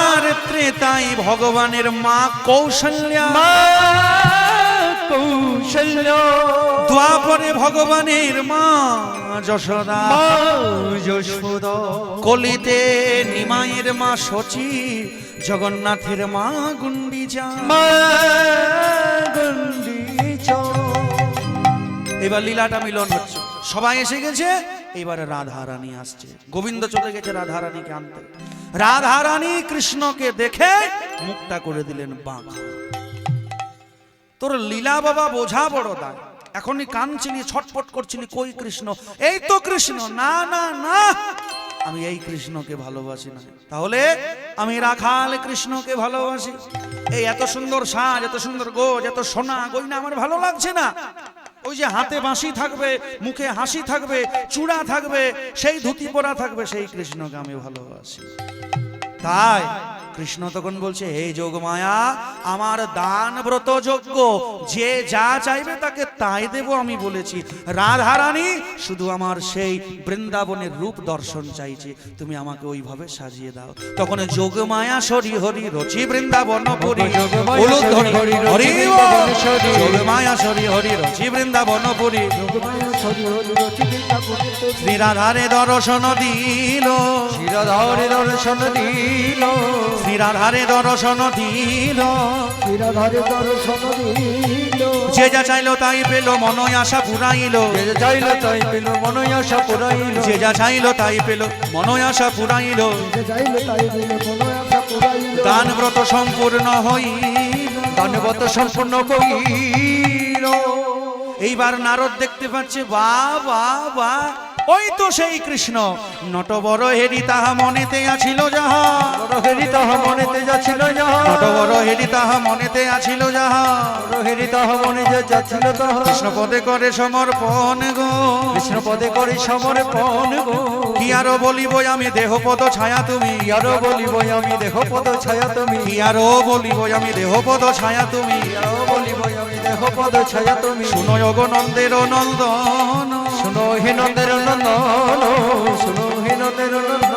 S1: আর ত্রেতাই ভগবানের মা কৌশল্যা, দ্বাপরে ভগবানের মা যশোদা, কলিতে নিমাইয়ের মা শচী, জগন্নাথের মা গুন্ডিচা। এবার লীলাটা মিলন হচ্ছে, সবাই এসে গেছে, এবারে রাধারানী আসছে। গোবিন্দ চলে গেছে রাধারানীকে আনতে। রাধারানী কৃষ্ণকে দেখে মুখটা করে দিলেন বাঁকা। তোর লীলা বাবা বোঝা বড় দায়, এখনই কাঁদছিলি, ছটপট করছিলি, কই কৃষ্ণ? এই তো কৃষ্ণ। না না না, আমি এই কৃষ্ণকে ভালোবাসি না। তাহলে আমি রাখাল কৃষ্ণকে ভালোবাসি। এই এত সুন্দর সাজ, এত সুন্দর গোজ, এত সোনা গয়না আমার ভালো লাগছে না। ওই যে হাতে বাঁশি থাকবে, মুখে হাসি থাকবে, চূড়া থাকবে, সেই ধুতি পরা থাকবে, সেই কৃষ্ণকে আমি ভালোবাসি। তাই কৃষ্ণ তখন বলছে, হে যোগমায়া, আমার দান ব্রত যজ্ঞ, যে যা চাইবে তাকে তাই দেব আমি বলেছি। রাধারানী শুধু আমার সেই বৃন্দাবনের রূপ দর্শন চাইছে, তুমি আমাকে ওইভাবে সাজিয়ে দাও। তখন যোগমায়া সরি হরি রচি বৃন্দাবন পুরী, যোগমায়া সরি হরি রচি বৃন্দাবন পুরী, শ্রী রাধারে দর্শন দিল,
S3: শ্রী রাধারে দর্শন দিল,
S1: শ্রী রাধারে দর্শন দিল,
S3: শ্রী রাধারে দর্শন দিল।
S1: যে যা চাইলো তাই পেল, মনয় আশা পুরাইল,
S3: যে যা চাইলো তাই পেল, মনয় আশা পুরাইল,
S1: যে যা চাইলো তাই পেল, মনয় আশা পুরাইল,
S3: যে চাইলো তাই পেল, মনয় আশা পুরাইল।
S1: দান ব্রত সম্পূর্ণ হইল,
S3: দান ব্রত সম্পূর্ণ কইল।
S1: এইবার নারদ দেখতে পাচ্ছে, বাহ বাহ বাহ, ওই তো সেই কৃষ্ণ। নটবর হেরি তাহা মনেতে আছিল যাহা,
S3: বড় হেরি তাহা মনেতে যাচ্ছিল যাহা,
S1: নটবর হেরি তাহা মনেতে আছিল যাহা,
S3: বড় হেরি তাহা মনে যে যাচ্ছিল তাহা,
S1: কৃষ্ণ পদে করে সমর্পণ গো,
S3: কৃষ্ণ পদে করে সমর্পণ গো।
S1: কি আরো বলিব আমি দেহ পদ ছায়া তুমি,
S3: কি আরো বলিব আমি দেহ পদ ছায়া তুমি,
S1: কি আরো বলিব আমি দেহ পদ ছায়া তুমি,
S3: কি আরো বলিব আমি দেহ পদ ছায়া তুমি।
S1: শুনো গো নন্দের নন্দন,
S3: শুনো হে নন্দের নন্দন, শুনো হে নন্দের নন্দন,